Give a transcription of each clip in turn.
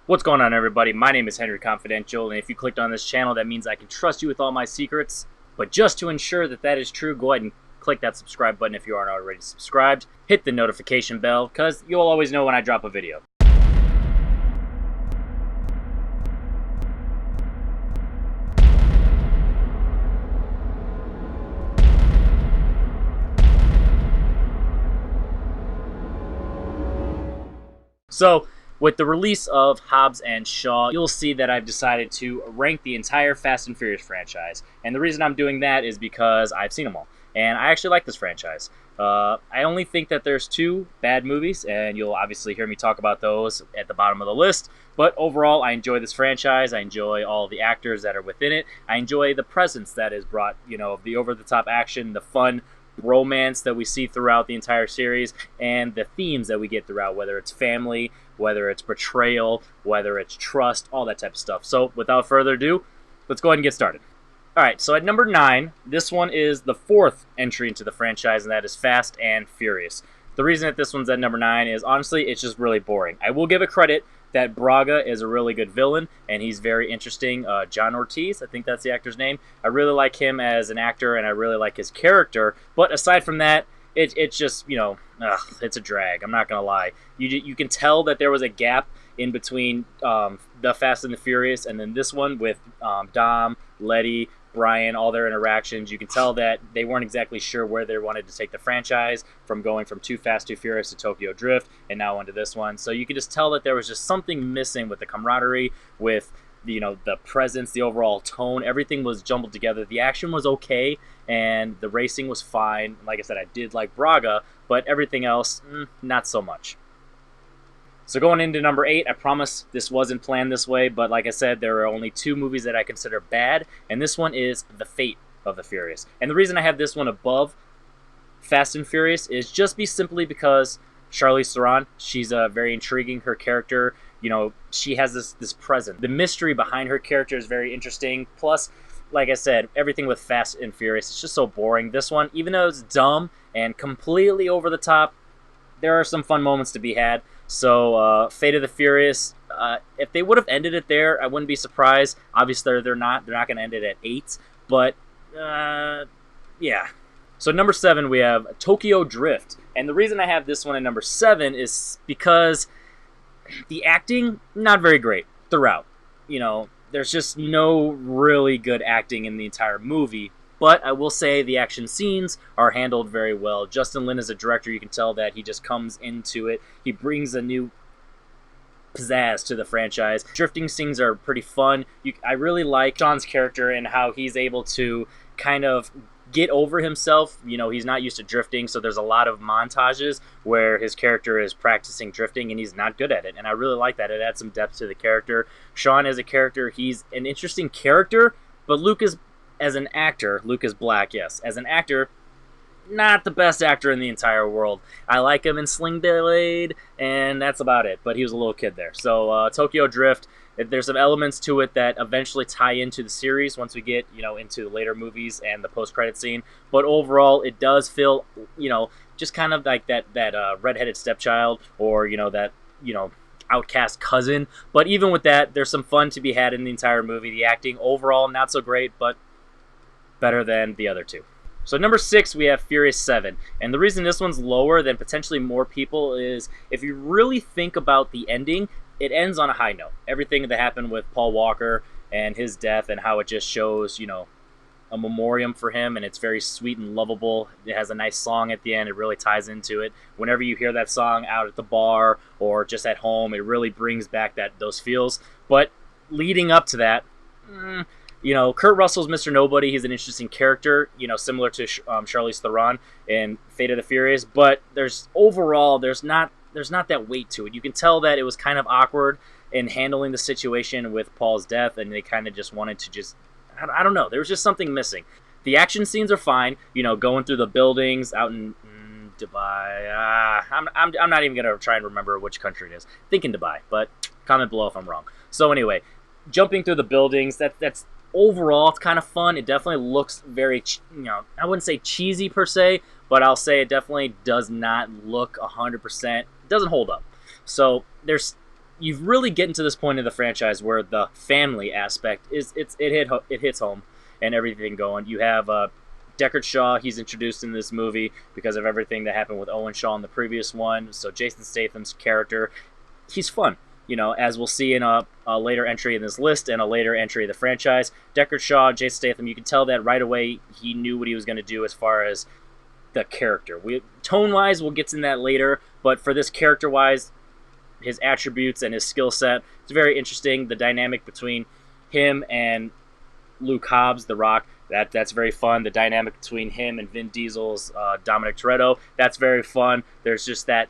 What's going on, everybody? My name is Henry Confidential, and if you clicked on this channel, that means I can trust you with all my secrets. But just to ensure that that is true, go ahead and click that subscribe button if you aren't already subscribed. Hit the notification bell, because you'll always know when I drop a video. So, with the release of Hobbs and Shaw, you'll see that I've decided to rank the entire Fast and Furious franchise. And the reason I'm doing that is because I've seen them all. And I actually like this franchise. I only think that there's two bad movies, and you'll obviously hear me talk about those at the bottom of the list. But overall, I enjoy this franchise. I enjoy all the actors that are within it. I enjoy the presence that is brought, the over-the-top action, the fun romance that we see throughout the entire series, and the themes that we get throughout, whether it's family, whether it's betrayal, whether it's trust, all that type of stuff. So without further ado, let's go ahead and get started. Alright, so at number 9, this one is the fourth entry into the franchise, and that is Fast and Furious. The reason that this one's at number 9 is, honestly, it's just really boring. I will give it credit that Braga is a really good villain, and he's very interesting. John Ortiz, I think that's the actor's name. I really like him as an actor, and I really like his character. But aside from that, it's just, it's a drag. I'm not going to lie. You can tell that there was a gap in between the Fast and the Furious, and then this one with Dom, Letty, Brian, all their interactions. You can tell that they weren't exactly sure where they wanted to take the franchise, from going from Too Fast, Too Furious to Tokyo Drift, and now onto this one. So you can just tell that there was just something missing with the camaraderie, with the presence, the overall tone. Everything was jumbled together. The action was okay, and the racing was fine. Like I said, I did like Braga, but everything else, not so much. So going into number 8, I promise this wasn't planned this way, but like I said, there are only two movies that I consider bad, and this one is The Fate of the Furious. And the reason I have this one above Fast and Furious is just simply because Charlize Theron, she's very intriguing. Her character, she has this presence. The mystery behind her character is very interesting. Plus, like I said, everything with Fast and Furious, it's just so boring. This one, even though it's dumb and completely over the top, there are some fun moments to be had. So, Fate of the Furious, if they would have ended it there, I wouldn't be surprised. Obviously, they're not going to end it at 8, but, yeah. So, number 7, we have Tokyo Drift. And the reason I have this one at number 7 is because the acting, not very great throughout. There's just no really good acting in the entire movie. But I will say the action scenes are handled very well. Justin Lin as a director, you can tell that he just comes into it. He brings a new pizzazz to the franchise. Drifting scenes are pretty fun. I really like Sean's character and how he's able to kind of get over himself. He's not used to drifting, so there's a lot of montages where his character is practicing drifting and he's not good at it. And I really like that. It adds some depth to the character. Sean as a character, he's an interesting character, but Luke is Black, yes. As an actor, not the best actor in the entire world. I like him in Sling Blade, and that's about it. But he was a little kid there. So, Tokyo Drift, there's some elements to it that eventually tie into the series once we get, into the later movies and the post-credit scene. But overall, it does feel, just kind of like that redheaded stepchild, or, outcast cousin. But even with that, there's some fun to be had in the entire movie. The acting, overall, not so great, but better than the other two. So number 6, we have Furious 7. And the reason this one's lower than potentially more people is, if you really think about the ending, it ends on a high note. Everything that happened with Paul Walker and his death, and how it just shows, a memoriam for him, and it's very sweet and lovable. It has a nice song at the end. It really ties into it. Whenever you hear that song out at the bar or just at home, it really brings back those feels. But leading up to that, Kurt Russell's Mr. Nobody. He's an interesting character, similar to Charlize Theron in Fate of the Furious. But there's not that weight to it. You can tell that it was kind of awkward in handling the situation with Paul's death, and they kind of just wanted to I don't know. There was just something missing. The action scenes are fine. Going through the buildings out in Dubai. I'm not even gonna try and remember which country it is. I think in Dubai, but comment below if I'm wrong. So anyway, jumping through the buildings. That's overall, it's kind of fun. It definitely looks very, I wouldn't say cheesy per se, but I'll say it definitely does not look 100%. It doesn't hold up. So there's you've really getting to this point in the franchise where the family aspect it hits home and everything going. You have Deckard Shaw. He's introduced in this movie because of everything that happened with Owen Shaw in the previous one. So Jason Statham's character, he's fun. You know, as we'll see in a later entry in this list and a later entry of the franchise, Deckard Shaw, Jason Statham, you can tell that right away he knew what he was going to do as far as the character. Tone-wise, we'll get to that later, but for this character-wise, his attributes and his skill set, it's very interesting. The dynamic between him and Luke Hobbs, The Rock, that's very fun. The dynamic between him and Vin Diesel's Dominic Toretto, that's very fun. There's just that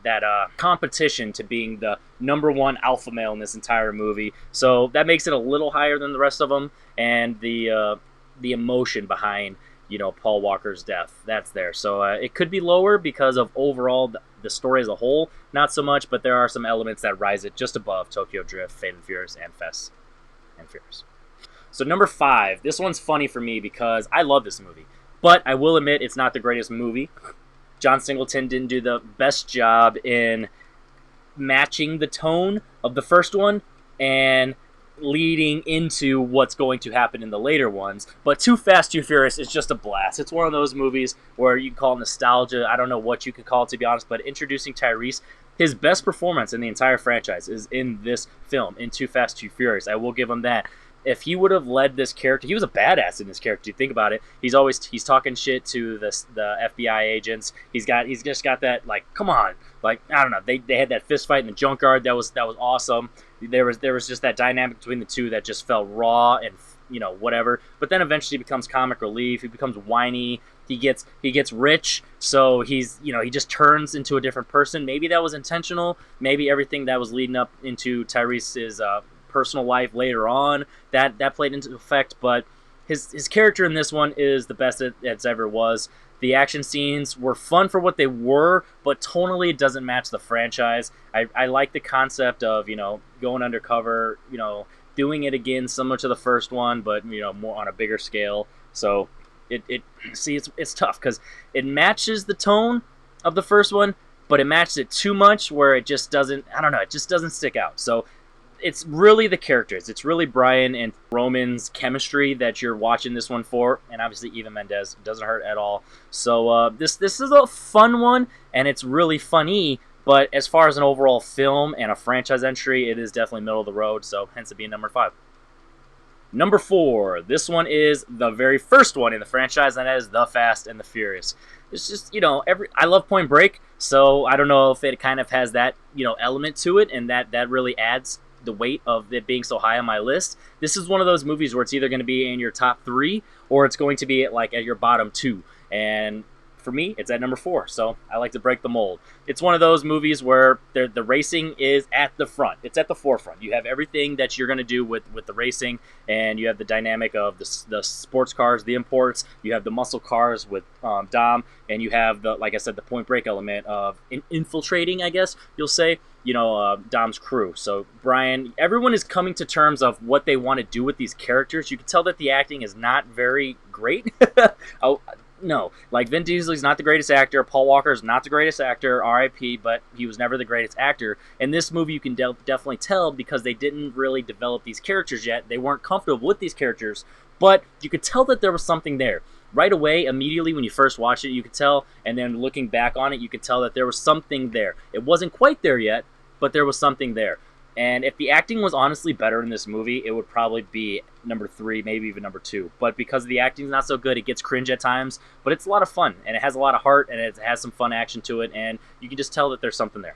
competition to being the #1 alpha male in this entire movie. So that makes it a little higher than the rest of them, and the emotion behind, you know, Paul Walker's death, that's there. So it could be lower because of overall the story as a whole, not so much, but there are some elements that rise it just above Tokyo Drift, Fate and Furious, and Fast and Furious. So number 5, this one's funny for me because I love this movie, but I will admit it's not the greatest movie. John Singleton didn't do the best job in matching the tone of the first one and leading into what's going to happen in the later ones. But Too Fast, Too Furious is just a blast. It's one of those movies where you can call it nostalgia. I don't know what you could call it, to be honest, but introducing Tyrese, his best performance in the entire franchise is in this film, in Too Fast, Too Furious. I will give him that. If he would have led this character, he was a badass in this character. You think about it, he's talking shit to the FBI agents. He's just got that, like, come on, like, I don't know. They had that fist fight in the junkyard. That was awesome. There was just that dynamic between the two that just felt raw and, you know, whatever. But then eventually he becomes comic relief. He becomes whiny. He gets rich, so he just turns into a different person. Maybe that was intentional. Maybe everything that was leading up into Tyrese's personal life later on that played into effect, but his character in this one is the best it's ever was. The action scenes were fun for what they were, but tonally it doesn't match the franchise. I like the concept of, you know, going undercover, you know, doing it again similar to the first one, but, you know, more on a bigger scale. So it's tough because it matches the tone of the first one, but it matches it too much where it just doesn't, I don't know, it just doesn't stick out. So it's really the characters. It's really Brian and Roman's chemistry that you're watching this one for, and obviously Eva Mendes doesn't hurt at all. So this is a fun one, and it's really funny, but as far as an overall film and a franchise entry, it is definitely middle of the road, so hence it being number 5. Number 4, this one is the very first one in the franchise, and that is The Fast and the Furious. It's just, you know, I love Point Break, so I don't know if it kind of has that, you know, element to it, and that really adds the weight of it being so high on my list. This is one of those movies where it's either going to be in your top 3 or it's going to be at your bottom 2. And for me, it's at number 4, so I like to break the mold. It's one of those movies where the racing is at the front. It's at the forefront. You have everything that you're going to do with the racing, and you have the dynamic of the sports cars, the imports. You have the muscle cars with Dom, and you have, like I said, the Point Break element of infiltrating, I guess you'll say, you know, Dom's crew. So Brian, everyone is coming to terms of what they want to do with these characters. You can tell that the acting is not very great. No, like Vin Diesel is not the greatest actor. Paul Walker is not the greatest actor, R.I.P., but he was never the greatest actor. In this movie, you can definitely tell because they didn't really develop these characters yet. They weren't comfortable with these characters, but you could tell that there was something there. Right away, immediately when you first watched it, you could tell, and then looking back on it, you could tell that there was something there. It wasn't quite there yet, but there was something there. And if the acting was honestly better in this movie, it would probably be number 3, maybe even number 2. But because the acting's not so good, it gets cringe at times. But it's a lot of fun, and it has a lot of heart, and it has some fun action to it, and you can just tell that there's something there.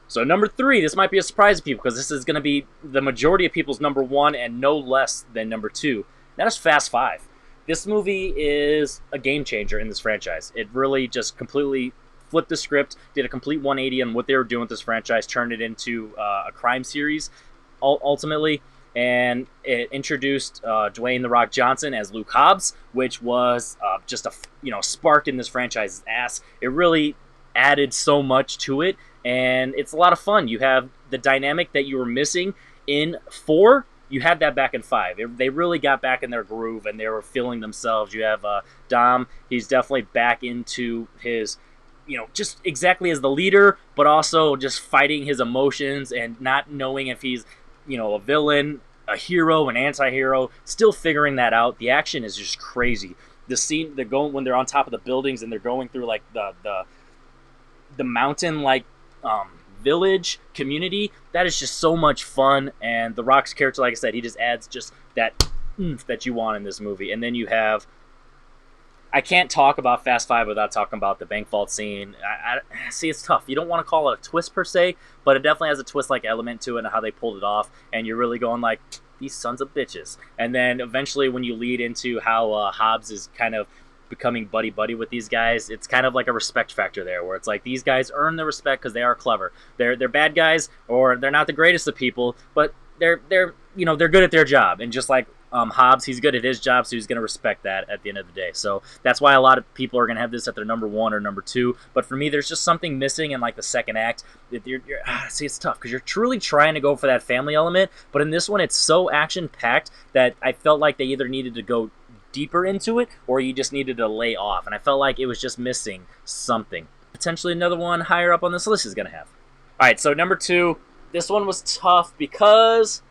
So number 3, this might be a surprise to people, because this is going to be the majority of people's number 1 and no less than number 2. That is Fast 5. This movie is a game changer in this franchise. It really just completely flipped the script, did a complete 180 on what they were doing with this franchise, turned it into a crime series, ultimately, and it introduced Dwayne "The Rock" Johnson as Luke Hobbs, which was just a spark in this franchise's ass. It really added so much to it, and it's a lot of fun. You have the dynamic that you were missing in 4. You had that back in 5. They really got back in their groove, and they were feeling themselves. You have Dom. He's definitely back into his just exactly as the leader, but also just fighting his emotions and not knowing if he's, a villain, a hero, an anti-hero, still figuring that out. The action is just crazy. The scene they're going when they're on top of the buildings and they're going through like the mountain like village community, that is just so much fun. And The Rock's character, like I said, he just adds just that oomph that you want in this movie. And then you have, I can't talk about Fast Five without talking about the bank vault scene. I see, it's tough. You don't want to call it a twist per se, but it definitely has a twist-like element to it and how they pulled it off. And you're really going like, these sons of bitches. And then eventually when you lead into how Hobbs is kind of becoming buddy-buddy with these guys, it's kind of like a respect factor there, where it's like these guys earn the respect because they are clever. They're bad guys, or they're not the greatest of people, but they're good at their job. And just like Hobbs, he's good at his job, so he's going to respect that at the end of the day. So that's why a lot of people are going to have this at their number 1 or number 2. But for me, there's just something missing in like the second act. See, it's tough because you're truly trying to go for that family element, but in this one, it's so action-packed that I felt like they either needed to go deeper into it or you just needed to lay off. And I felt like it was just missing something. Potentially another one higher up on this list is going to have. All right, so number 2, this one was tough because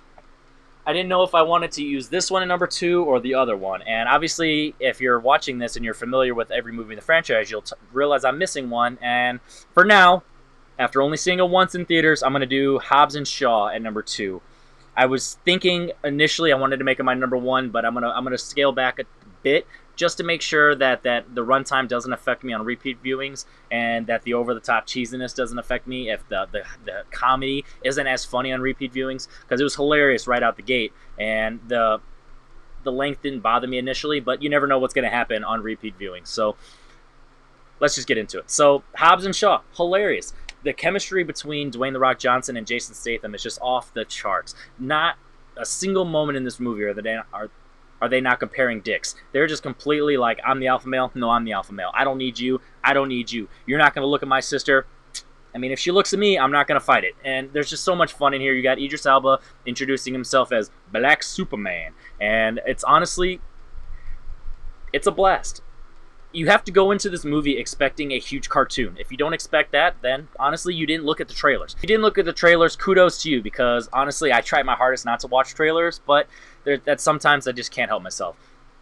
I didn't know if I wanted to use this one in number 2 or the other one. And obviously, if you're watching this and you're familiar with every movie in the franchise, you'll realize I'm missing one. And for now, after only seeing it once in theaters, I'm going to do Hobbs and Shaw at number 2. I was thinking initially I wanted to make it my number 1, but I'm gonna scale back a bit just to make sure that the runtime doesn't affect me on repeat viewings and that the over-the-top cheesiness doesn't affect me if the comedy isn't as funny on repeat viewings, because it was hilarious right out the gate, and the length didn't bother me initially, but you never know what's going to happen on repeat viewings. So let's just get into it. So Hobbs and Shaw, hilarious. The chemistry between Dwayne "The Rock" Johnson and Jason Statham is just off the charts. Not a single moment in this movie are they not comparing dicks. They're just completely like, I'm the alpha male. No, I'm the alpha male. I don't need you. I don't need you. You're not going to look at my sister. I mean, if she looks at me, I'm not going to fight it. And there's just so much fun in here. You got Idris Elba introducing himself as Black Superman. And it's honestly, it's a blast. You have to go into this movie expecting a huge cartoon. If you don't expect that, then honestly, you didn't look at the trailers. If you didn't look at the trailers, kudos to you, because honestly, I tried my hardest not to watch trailers, but that sometimes I just can't help myself.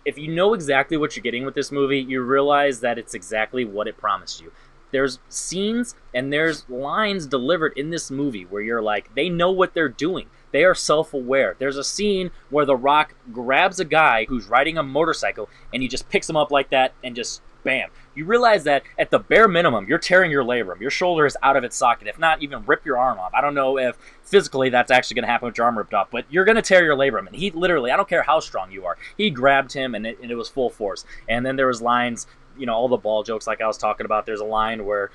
If you know exactly what you're getting with this movie, you realize that it's exactly what it promised you. There's scenes and there's lines delivered in this movie where you're like, they know what they're doing. They are self-aware. There's a scene where The Rock grabs a guy who's riding a motorcycle and he just picks him up like that and just bam. You realize that at the bare minimum, you're tearing your labrum. Your shoulder is out of its socket. If not, even rip your arm off. I don't know if physically that's actually going to happen with your arm ripped off, but you're going to tear your labrum. And he literally, I don't care how strong you are, he grabbed him and it was full force. And then there was lines, all the ball jokes like I was talking about. There's a line where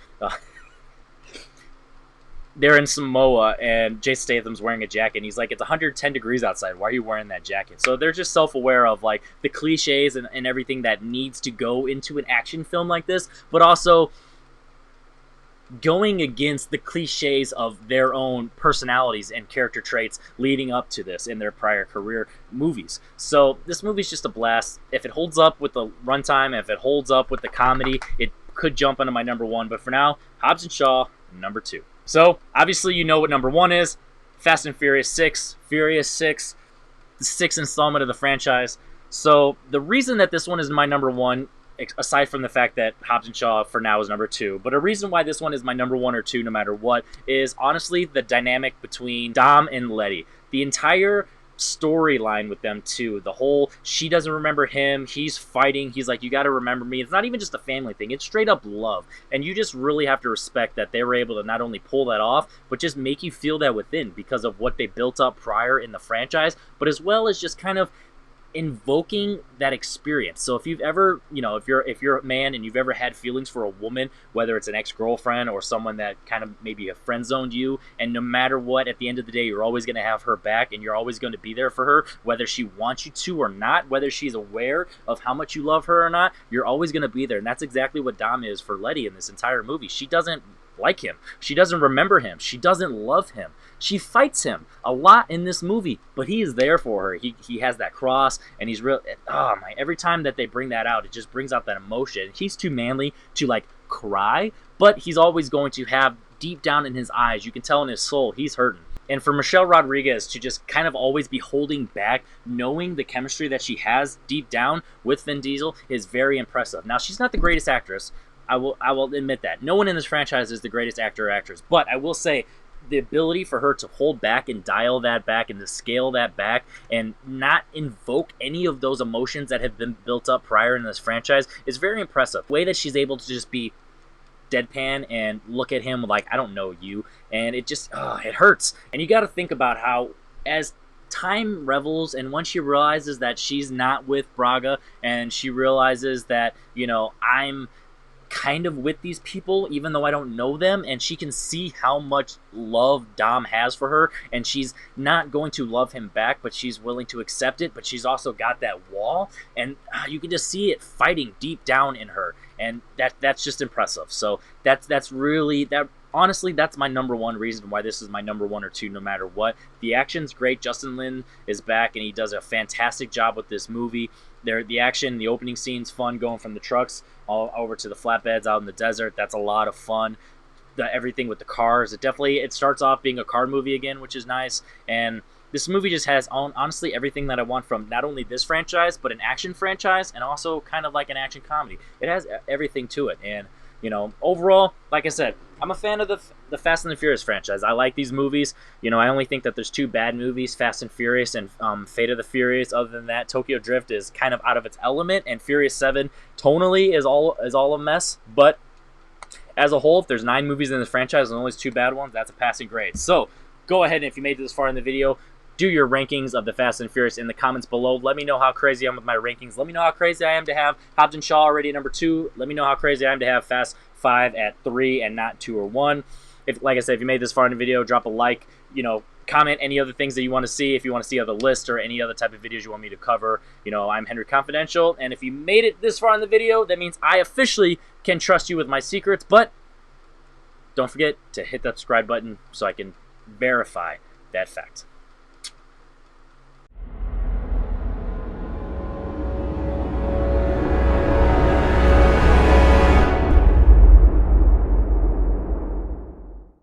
they're in Samoa and Jason Statham's wearing a jacket and he's like, it's 110 degrees outside, why are you wearing that jacket? So they're just self-aware of like the cliches and everything that needs to go into an action film like this, but also going against the cliches of their own personalities and character traits leading up to this in their prior career movies. So this movie's just a blast. If it holds up with the runtime, if it holds up with the comedy, it could jump into my number 1, but for now, Hobbs and Shaw, number 2. So, obviously you know what number 1 is. Fast and Furious 6. Furious 6. The 6th installment of the franchise. So, the reason that this one is my number 1, aside from the fact that Hobbs and Shaw for now is number 2, but a reason why this one is my number 1 or 2 no matter what, is honestly the dynamic between Dom and Letty. The entire storyline with them too. The whole, she doesn't remember him, he's fighting, he's like, you got to remember me. It's not even just a family thing, it's straight up love. And you just really have to respect that they were able to not only pull that off, but just make you feel that within because of what they built up prior in the franchise, but as well as just kind of invoking that experience. So if you've ever, if you're a man and you've ever had feelings for a woman, whether it's an ex-girlfriend or someone that kind of maybe a friend zoned you, and no matter what, at the end of the day, you're always going to have her back and you're always going to be there for her, whether she wants you to or not, whether she's aware of how much you love her or not, you're always going to be there. And that's exactly what Dom is for Letty in this entire movie. She doesn't like him. She doesn't remember him. She doesn't love him. She fights him a lot in this movie, but he is there for her. He has that cross, and he's real. Oh my! Every time that they bring that out, it just brings out that emotion. He's too manly to like cry, but he's always going to have deep down in his eyes, you can tell in his soul, he's hurting. And for Michelle Rodriguez to just kind of always be holding back, knowing the chemistry that she has deep down with Vin Diesel is very impressive. Now, she's not the greatest actress. I will admit that. No one in this franchise is the greatest actor or actress. But I will say the ability for her to hold back and dial that back and to scale that back and not invoke any of those emotions that have been built up prior in this franchise is very impressive. The way that she's able to just be deadpan and look at him like, I don't know you, and it just it hurts. And you got to think about how as time revels and once she realizes that she's not with Braga and she realizes that, you know, I'm kind of with these people even though I don't know them, and she can see how much love Dom has for her, and she's not going to love him back, but she's willing to accept it, but she's also got that wall, and you can just see it fighting deep down in her, and that's just impressive. So that's really that. Honestly, that's my number one reason why this is my number 1 or 2 no matter what. The action's great. Justin Lin is back, and he does a fantastic job with this movie. The action, the opening scene's fun, going from the trucks all over to the flatbeds out in the desert. That's a lot of fun. Everything with the cars, it starts off being a car movie again, which is nice. And this movie just has honestly everything that I want from not only this franchise, but an action franchise, and also kind of like an action comedy. It has everything to it, and you know, overall, like I said, I'm a fan of the Fast and the Furious franchise. I like these movies. You know, I only think that there's 2 bad movies, Fast and Furious and Fate of the Furious. Other than that, Tokyo Drift is kind of out of its element, and Furious 7 tonally is all a mess. But as a whole, if there's 9 movies in this franchise and only 2 bad ones, that's a passing grade. So go ahead, and if you made it this far in the video, do your rankings of the Fast and Furious in the comments below. Let me know how crazy I am with my rankings. Let me know how crazy I am to have Hobbs Shaw already at number 2. Let me know how crazy I am to have Fast 5 at 3 and not 2 or 1. If, like I said, if you made this far in the video, drop a like. You know, comment any other things that you want to see. If you want to see other lists or any other type of videos you want me to cover, you know, I'm Henry Confidential. And if you made it this far in the video, that means I officially can trust you with my secrets. But don't forget to hit that subscribe button so I can verify that fact.